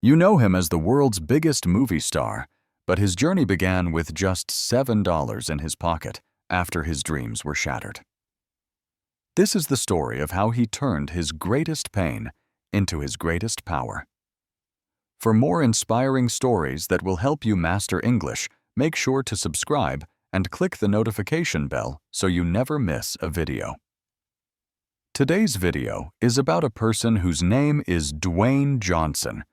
You know him as the world's biggest movie star, but his journey began with just $7 in his pocket after his dreams were shattered. This is the story of how he turned his greatest pain into his greatest power. For more inspiring stories that will help you master English, make sure to subscribe and click the notification bell so you never miss a video. Today's video is about a person whose name is Dwayne Johnson,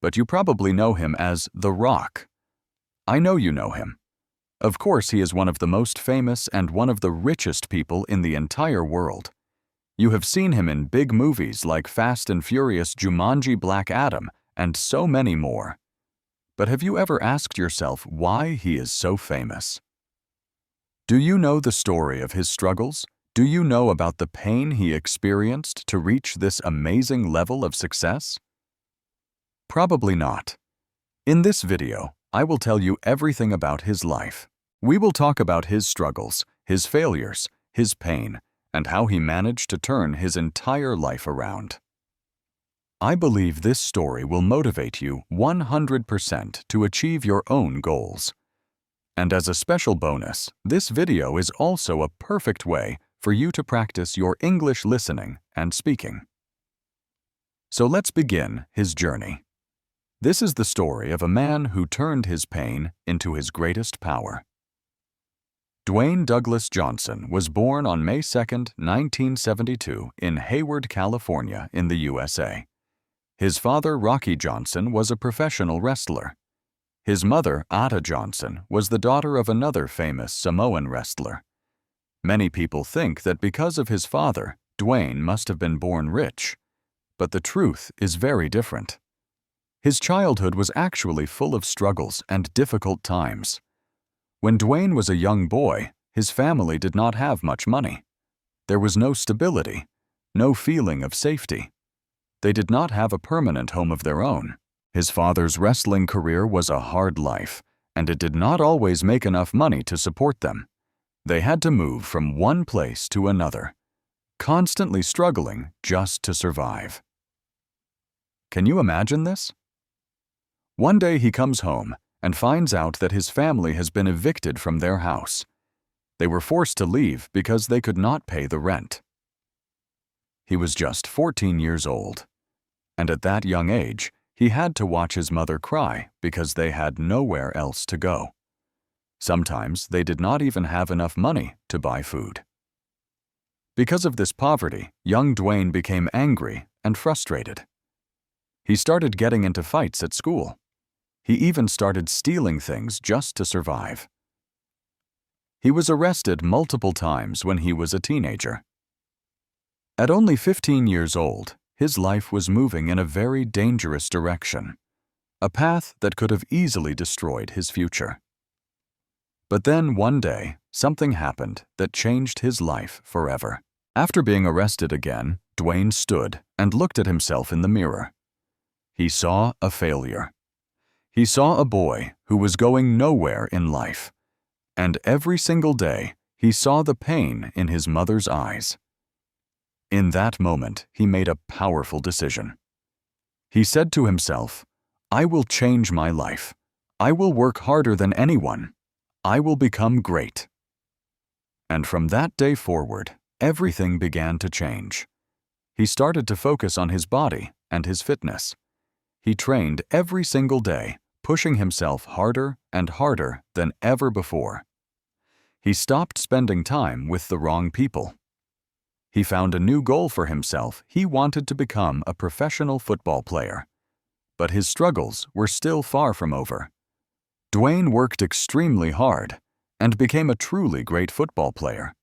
but you probably know him as The Rock. I know you know him. Of course, he is one of the most famous and one of the richest people in the entire world. You have seen him in big movies like Fast and Furious, Jumanji, Black Adam, and so many more. But have you ever asked yourself why he is so famous? Do you know the story of his struggles? Do you know about the pain he experienced to reach this amazing level of success? Probably not. In this video, I will tell you everything about his life. We will talk about his struggles, his failures, his pain, and how he managed to turn his entire life around. I believe this story will motivate you 100% to achieve your own goals. And as a special bonus, this video is also a perfect way for you to practice your English listening and speaking. So let's begin his journey. This is the story of a man who turned his pain into his greatest power. Dwayne Douglas Johnson was born on May 2, 1972 in Hayward, California in the USA. His father, Rocky Johnson, was a professional wrestler. His mother, Ata Johnson, was the daughter of another famous Samoan wrestler. Many people think that because of his father, Dwayne must have been born rich. But the truth is very different. His childhood was actually full of struggles and difficult times. When Dwayne was a young boy, his family did not have much money. There was no stability, no feeling of safety. They did not have a permanent home of their own. His father's wrestling career was a hard life, and it did not always make enough money to support them. They had to move from one place to another, constantly struggling just to survive. Can you imagine this? One day he comes home and finds out that his family has been evicted from their house. They were forced to leave because they could not pay the rent. He was just 14 years old, and at that young age, he had to watch his mother cry because they had nowhere else to go. Sometimes they did not even have enough money to buy food. Because of this poverty, young Dwayne became angry and frustrated. He started getting into fights at school. He even started stealing things just to survive. He was arrested multiple times when he was a teenager. At only 15 years old, his life was moving in a very dangerous direction, a path that could have easily destroyed his future. But then one day, something happened that changed his life forever. After being arrested again, Dwayne stood and looked at himself in the mirror. He saw a failure. He saw a boy who was going nowhere in life, and every single day he saw the pain in his mother's eyes. In that moment, he made a powerful decision. He said to himself, "I will change my life. I will work harder than anyone. I will become great." And from that day forward, everything began to change. He started to focus on his body and his fitness. He trained every single day, pushing himself harder and harder than ever before. He stopped spending time with the wrong people. He found a new goal for himself. He wanted to become a professional football player. But his struggles were still far from over. Dwayne worked extremely hard and became a truly great football player.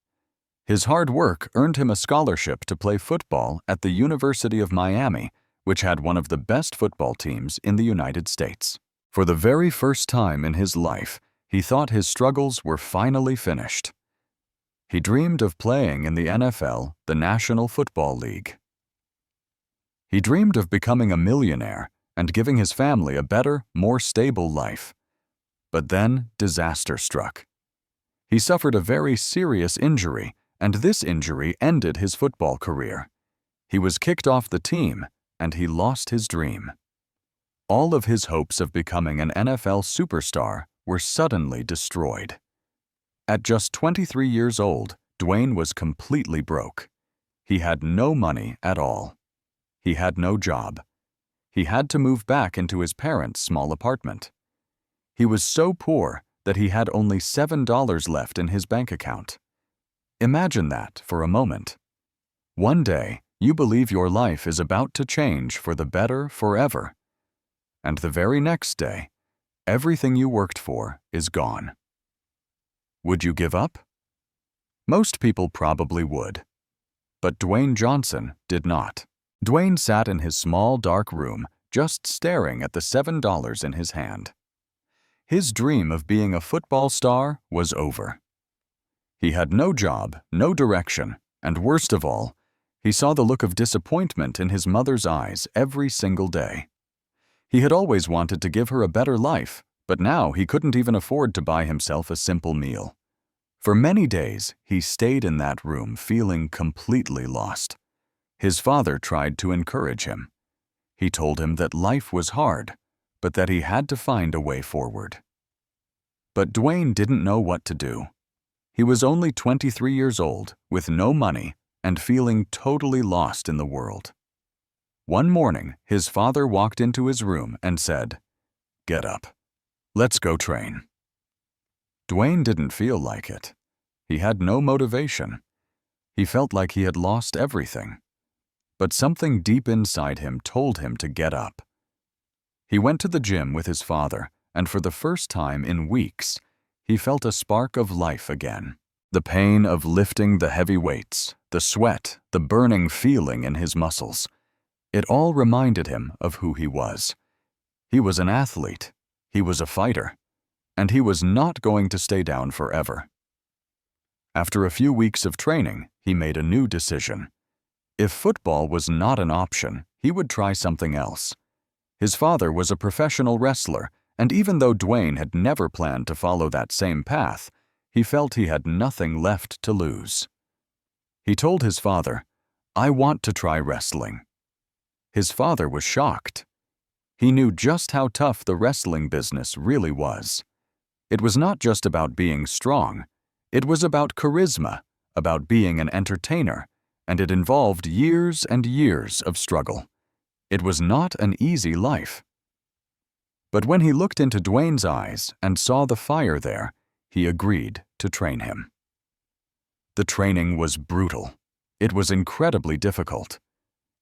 His hard work earned him a scholarship to play football at the University of Miami, which had one of the best football teams in the United States. For the very first time in his life, he thought his struggles were finally finished. He dreamed of playing in the NFL, the National Football League. He dreamed of becoming a millionaire and giving his family a better, more stable life. But then disaster struck. He suffered a very serious injury, and this injury ended his football career. He was kicked off the team, and he lost his dream. All of his hopes of becoming an NFL superstar were suddenly destroyed. At just 23 years old, Dwayne was completely broke. He had no money at all. He had no job. He had to move back into his parents' small apartment. He was so poor that he had only $7 left in his bank account. Imagine that for a moment. One day, you believe your life is about to change for the better forever. And the very next day, everything you worked for is gone. Would you give up? Most people probably would. But Dwayne Johnson did not. Dwayne sat in his small, dark room, just staring at the $7 in his hand. His dream of being a football star was over. He had no job, no direction, and worst of all, he saw the look of disappointment in his mother's eyes every single day. He had always wanted to give her a better life, but now he couldn't even afford to buy himself a simple meal. For many days, he stayed in that room feeling completely lost. His father tried to encourage him. He told him that life was hard, but that he had to find a way forward. But Dwayne didn't know what to do. He was only 23 years old, with no money, and feeling totally lost in the world. One morning, his father walked into his room and said, "Get up. Let's go train." Dwayne didn't feel like it. He had no motivation. He felt like he had lost everything. But something deep inside him told him to get up. He went to the gym with his father, and for the first time in weeks, he felt a spark of life again. The pain of lifting the heavy weights, the sweat, the burning feeling in his muscles. It all reminded him of who he was. He was an athlete. He was a fighter. And he was not going to stay down forever. After a few weeks of training, he made a new decision. If football was not an option, he would try something else. His father was a professional wrestler, and even though Dwayne had never planned to follow that same path, he felt he had nothing left to lose. He told his father, "I want to try wrestling." His father was shocked. He knew just how tough the wrestling business really was. It was not just about being strong. It was about charisma, about being an entertainer, and it involved years and years of struggle. It was not an easy life. But when he looked into Dwayne's eyes and saw the fire there, he agreed to train him. The training was brutal. It was incredibly difficult.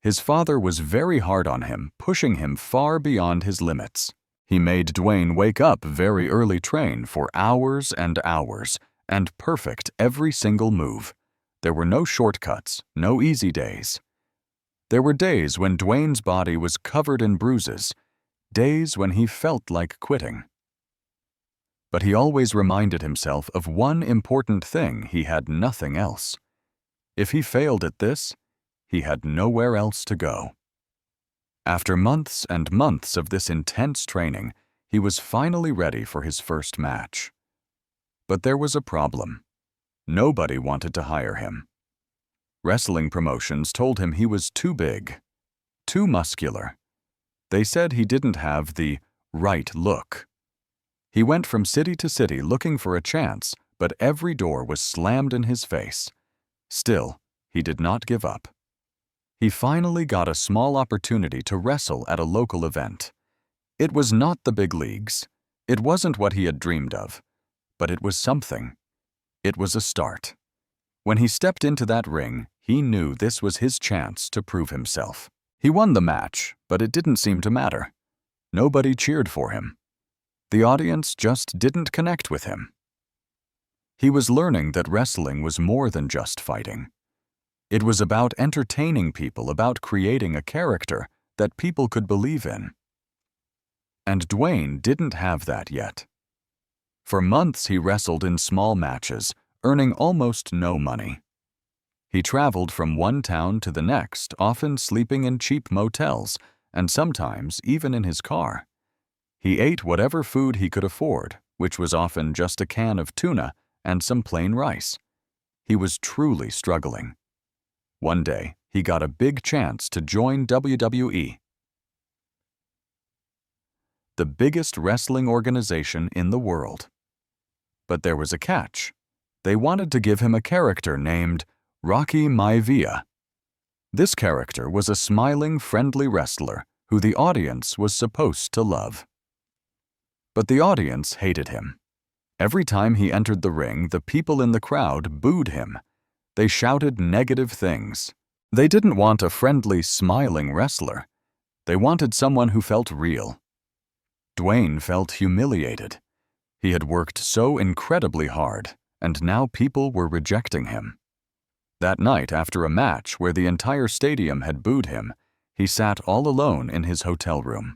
His father was very hard on him, pushing him far beyond his limits. He made Dwayne wake up very early, train for hours and hours, and perfect every single move. There were no shortcuts, no easy days. There were days when Dwayne's body was covered in bruises, days when he felt like quitting. But he always reminded himself of one important thing: he had nothing else. If he failed at this, he had nowhere else to go. After months and months of this intense training, he was finally ready for his first match. But there was a problem. Nobody wanted to hire him. Wrestling promotions told him he was too big, too muscular. They said he didn't have the right look. He went from city to city looking for a chance, but every door was slammed in his face. Still, he did not give up. He finally got a small opportunity to wrestle at a local event. It was not the big leagues. It wasn't what he had dreamed of. But it was something. It was a start. When he stepped into that ring, he knew this was his chance to prove himself. He won the match, but it didn't seem to matter. Nobody cheered for him. The audience just didn't connect with him. He was learning that wrestling was more than just fighting. It was about entertaining people, about creating a character that people could believe in. And Dwayne didn't have that yet. For months he wrestled in small matches, earning almost no money. He traveled from one town to the next, often sleeping in cheap motels, and sometimes even in his car. He ate whatever food he could afford, which was often just a can of tuna and some plain rice. He was truly struggling. One day, he got a big chance to join WWE. the biggest wrestling organization in the world. But there was a catch. They wanted to give him a character named Rocky Maivia. This character was a smiling, friendly wrestler who the audience was supposed to love. But the audience hated him. Every time he entered the ring, the people in the crowd booed him. They shouted negative things. They didn't want a friendly, smiling wrestler. They wanted someone who felt real. Dwayne felt humiliated. He had worked so incredibly hard, and now people were rejecting him. That night, after a match where the entire stadium had booed him, he sat all alone in his hotel room.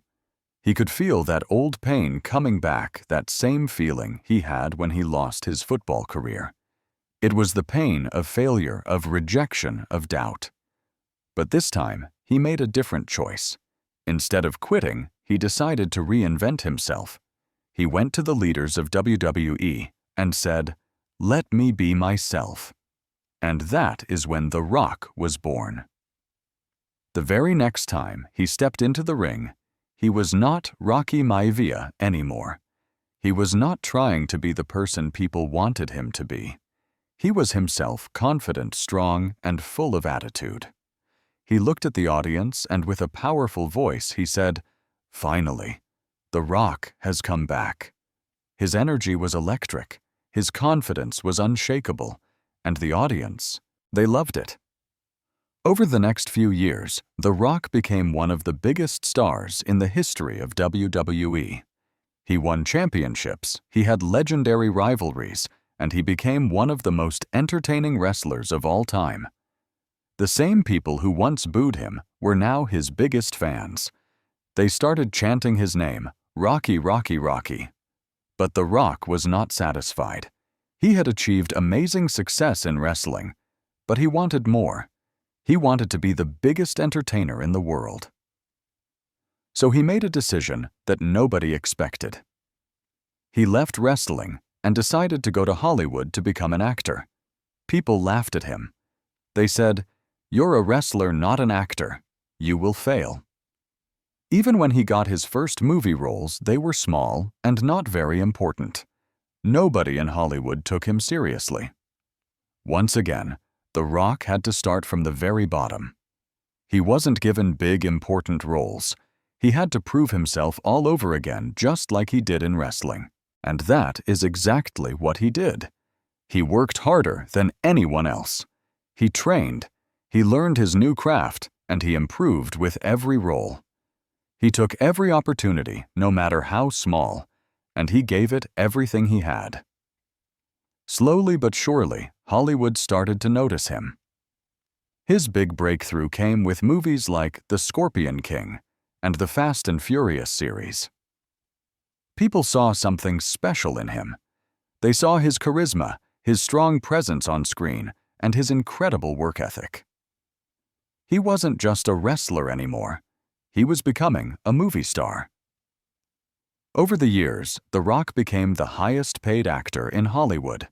He could feel that old pain coming back, that same feeling he had when he lost his football career. It was the pain of failure, of rejection, of doubt. But this time, he made a different choice. Instead of quitting, he decided to reinvent himself. He went to the leaders of WWE and said, "Let me be myself." And that is when The Rock was born. The very next time he stepped into the ring, he was not Rocky Maivia anymore. He was not trying to be the person people wanted him to be. He was himself, confident, strong, and full of attitude. He looked at the audience and with a powerful voice he said, "Finally, The Rock has come back." His energy was electric, his confidence was unshakable, and the audience, they loved it. Over the next few years, The Rock became one of the biggest stars in the history of WWE. He won championships, he had legendary rivalries, and he became one of the most entertaining wrestlers of all time. The same people who once booed him were now his biggest fans. They started chanting his name, "Rocky, Rocky, Rocky." But The Rock was not satisfied. He had achieved amazing success in wrestling, but he wanted more. He wanted to be the biggest entertainer in the world. So he made a decision that nobody expected. He left wrestling and decided to go to Hollywood to become an actor. People laughed at him. They said, "You're a wrestler, not an actor. You will fail." Even when he got his first movie roles, they were small and not very important. Nobody in Hollywood took him seriously. Once again, The Rock had to start from the very bottom. He wasn't given big, important roles. He had to prove himself all over again, just like he did in wrestling. And that is exactly what he did. He worked harder than anyone else. He trained, he learned his new craft, and he improved with every role. He took every opportunity, no matter how small, and he gave it everything he had. Slowly but surely, Hollywood started to notice him. His big breakthrough came with movies like The Scorpion King and the Fast and Furious series. People saw something special in him. They saw his charisma, his strong presence on screen, and his incredible work ethic. He wasn't just a wrestler anymore. He was becoming a movie star. Over the years, The Rock became the highest-paid actor in Hollywood.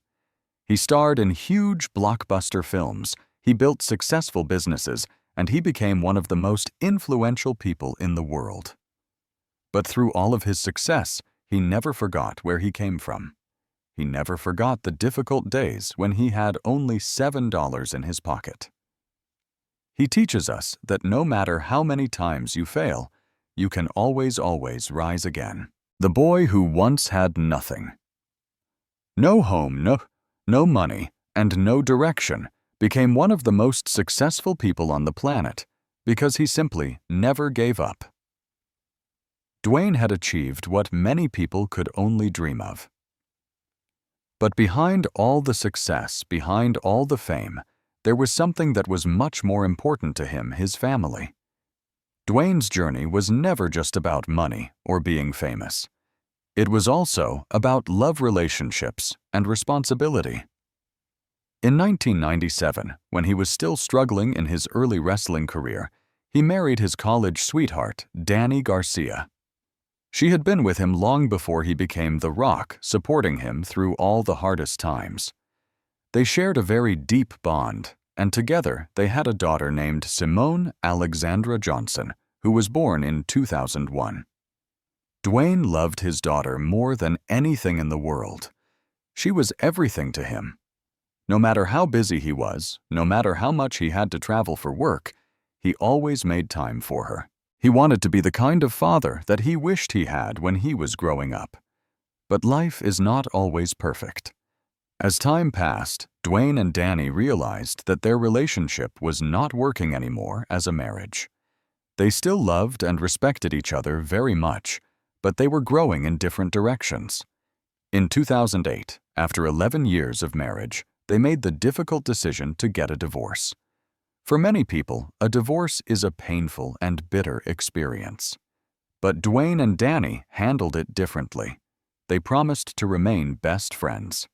He starred in huge blockbuster films, he built successful businesses, and he became one of the most influential people in the world. But through all of his success, he never forgot where he came from. He never forgot the difficult days when he had only $7 in his pocket. He teaches us that no matter how many times you fail, you can always rise again. The boy who once had nothing. No home, no money, and no direction became one of the most successful people on the planet because he simply never gave up. Dwayne had achieved what many people could only dream of. But behind all the success, behind all the fame, there was something that was much more important to him, his family. Dwayne's journey was never just about money or being famous. It was also about love relationships and responsibility. In 1997, when he was still struggling in his early wrestling career, he married his college sweetheart, Dany Garcia. She had been with him long before he became The Rock, supporting him through all the hardest times. They shared a very deep bond, and together they had a daughter named Simone Alexandra Johnson, who was born in 2001. Dwayne loved his daughter more than anything in the world. She was everything to him. No matter how busy he was, no matter how much he had to travel for work, he always made time for her. He wanted to be the kind of father that he wished he had when he was growing up. But life is not always perfect. As time passed, Dwayne and Danny realized that their relationship was not working anymore as a marriage. They still loved and respected each other very much, but they were growing in different directions. In 2008, after 11 years of marriage, they made the difficult decision to get a divorce. For many people, a divorce is a painful and bitter experience. But Dwayne and Danny handled it differently. They promised to remain best friends.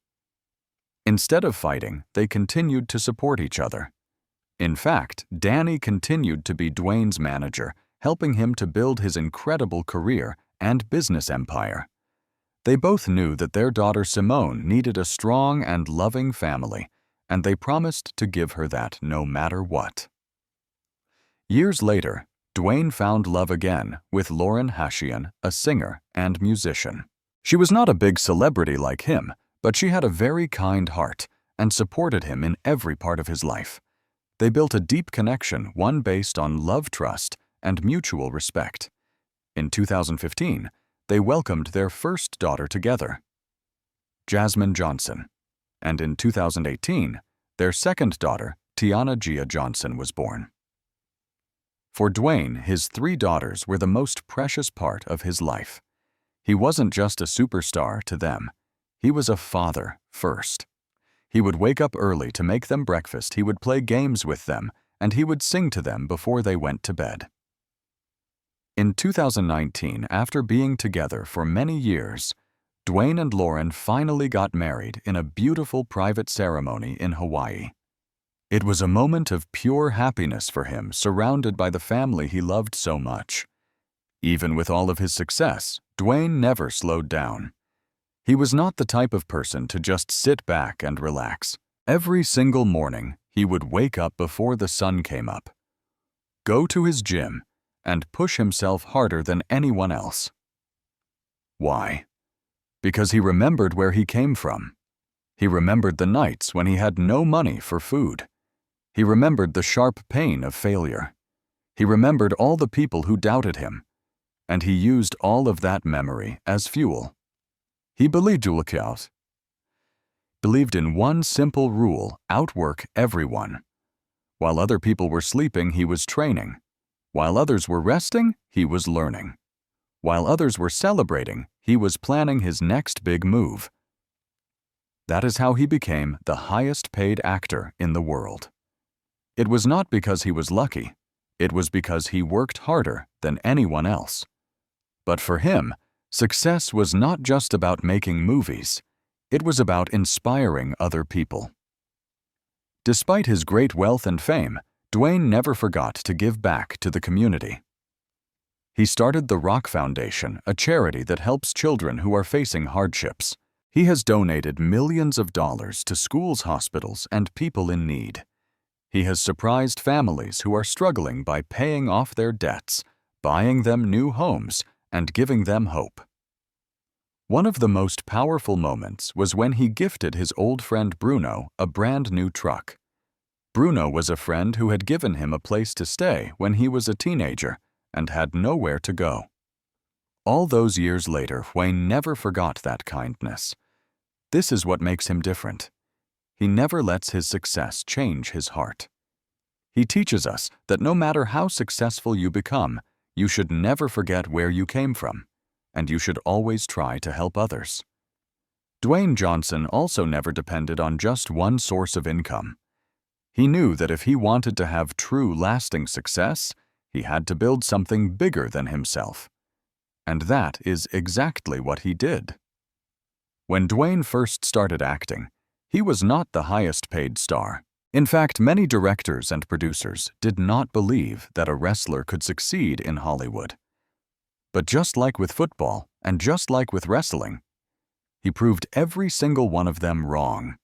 Instead of fighting, they continued to support each other. In fact, Danny continued to be Dwayne's manager, helping him to build his incredible career and business empire. They both knew that their daughter Simone needed a strong and loving family, and they promised to give her that no matter what. Years later, Dwayne found love again with Lauren Hashian, a singer and musician. She was not a big celebrity like him, but she had a very kind heart and supported him in every part of his life. They built a deep connection, one based on love, trust, and mutual respect. In 2015, they welcomed their first daughter together, Jasmine Johnson, and in 2018, their second daughter, Tiana Gia Johnson, was born. For Dwayne, his 3 daughters were the most precious part of his life. He wasn't just a superstar to them. He was a father first. He would wake up early to make them breakfast, he would play games with them, and he would sing to them before they went to bed. In 2019, after being together for many years, Dwayne and Lauren finally got married in a beautiful private ceremony in Hawaii. It was a moment of pure happiness for him, surrounded by the family he loved so much. Even with all of his success, Dwayne never slowed down. He was not the type of person to just sit back and relax. Every single morning, he would wake up before the sun came up, go to his gym, and push himself harder than anyone else. Why? Because he remembered where he came from. He remembered the nights when he had no money for food. He remembered the sharp pain of failure. He remembered all the people who doubted him, and he used all of that memory as fuel. He believed in one simple rule: outwork everyone. While other people were sleeping, he was training. While others were resting, he was learning. While others were celebrating, he was planning his next big move. That is how he became the highest-paid actor in the world. It was not because he was lucky. It was because he worked harder than anyone else. But for him, success was not just about making movies. It was about inspiring other people. Despite his great wealth and fame, Dwayne never forgot to give back to the community. He started the Rock Foundation, a charity that helps children who are facing hardships. He has donated millions of dollars to schools, hospitals, and people in need. He has surprised families who are struggling by paying off their debts, buying them new homes, and giving them hope. One of the most powerful moments was when he gifted his old friend Bruno a brand new truck. Bruno was a friend who had given him a place to stay when he was a teenager and had nowhere to go. All those years later, Wayne never forgot that kindness. This is what makes him different. He never lets his success change his heart. He teaches us that no matter how successful you become, you should never forget where you came from, and you should always try to help others. Dwayne Johnson also never depended on just one source of income. He knew that if he wanted to have true, lasting success, he had to build something bigger than himself. And that is exactly what he did. When Dwayne first started acting, he was not the highest-paid star. In fact, many directors and producers did not believe that a wrestler could succeed in Hollywood. But just like with football, and just like with wrestling, he proved every single one of them wrong.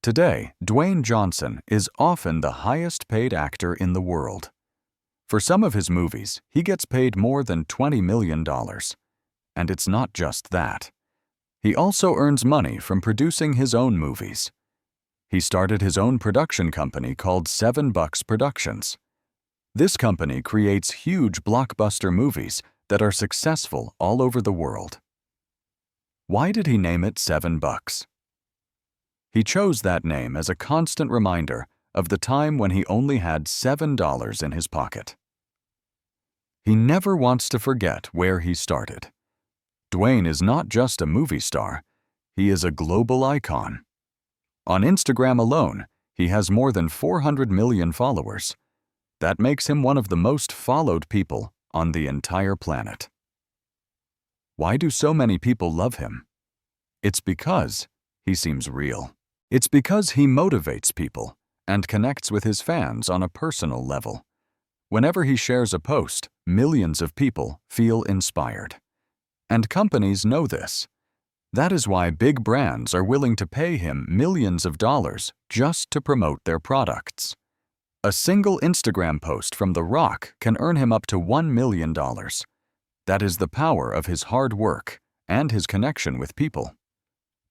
Today, Dwayne Johnson is often the highest-paid actor in the world. For some of his movies, he gets paid more than $20 million. And it's not just that. He also earns money from producing his own movies. He started his own production company called $7 Productions. This company creates huge blockbuster movies that are successful all over the world. Why did he name it $7? He chose that name as a constant reminder of the time when he only had $7 in his pocket. He never wants to forget where he started. Dwayne is not just a movie star, he is a global icon. On Instagram alone, he has more than 400 million followers. That makes him one of the most followed people on the entire planet. Why do so many people love him? It's because he seems real. It's because he motivates people and connects with his fans on a personal level. Whenever he shares a post, millions of people feel inspired. And companies know this. That is why big brands are willing to pay him millions of dollars just to promote their products. A single Instagram post from The Rock can earn him up to $1 million. That is the power of his hard work and his connection with people.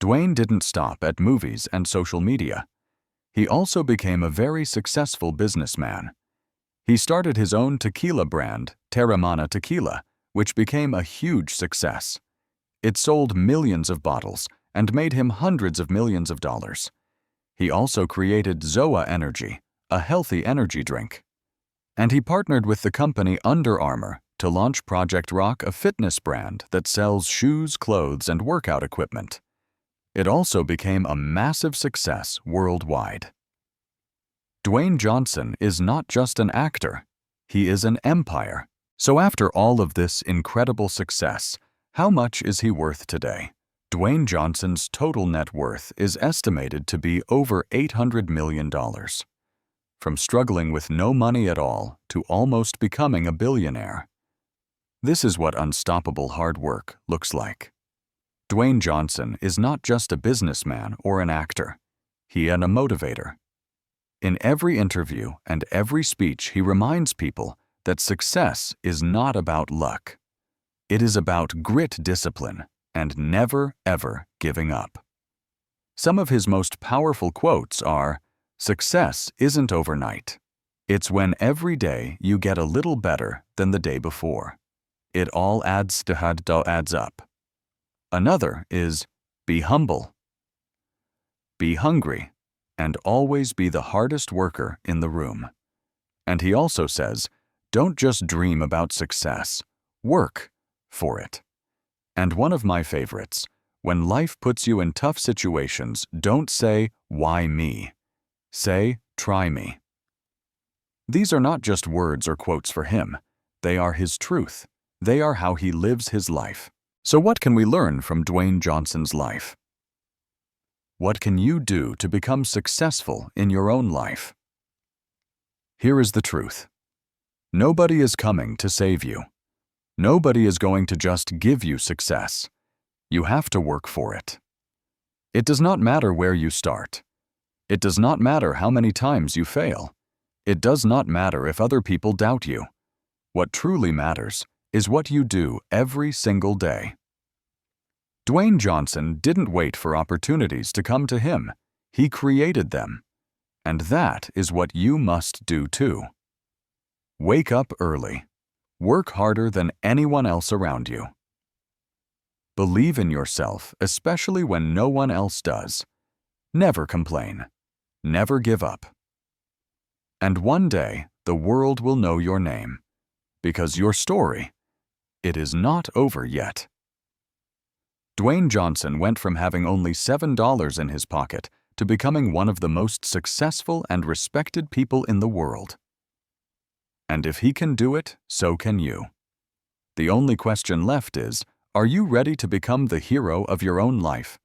Dwayne didn't stop at movies and social media. He also became a very successful businessman. He started his own tequila brand, Terramana Tequila, which became a huge success. It sold millions of bottles and made him hundreds of millions of dollars. He also created Zoa Energy, a healthy energy drink. And he partnered with the company Under Armour to launch Project Rock, a fitness brand that sells shoes, clothes, and workout equipment. It also became a massive success worldwide. Dwayne Johnson is not just an actor, he is an empire. So after all of this incredible success, how much is he worth today? Dwayne Johnson's total net worth is estimated to be over $800 million. From struggling with no money at all to almost becoming a billionaire. This is what unstoppable hard work looks like. Dwayne Johnson is not just a businessman or an actor. He is a motivator. In every interview and every speech, he reminds people that success is not about luck. It is about grit, discipline, and never, ever giving up. Some of his most powerful quotes are, "Success isn't overnight. It's when every day you get a little better than the day before. It all adds up." Another is, "Be humble. Be hungry, and always be the hardest worker in the room." And he also says, "Don't just dream about success, work for it." And one of my favorites, "When life puts you in tough situations, don't say, 'Why me?' Say, 'Try me.'" These are not just words or quotes for him. They are his truth. They are how he lives his life. So what can we learn from Dwayne Johnson's life? What can you do to become successful in your own life? Here is the truth. Nobody is coming to save you. Nobody is going to just give you success. You have to work for it. It does not matter where you start. It does not matter how many times you fail. It does not matter if other people doubt you. What truly matters is what you do every single day. Dwayne Johnson didn't wait for opportunities to come to him. He created them. And that is what you must do too. Wake up early. Work harder than anyone else around you. Believe in yourself, especially when no one else does. Never complain. Never give up. And one day, the world will know your name. Because your story, it is not over yet. Dwayne Johnson went from having only $7 in his pocket to becoming one of the most successful and respected people in the world. And if he can do it, so can you. The only question left is, are you ready to become the hero of your own life?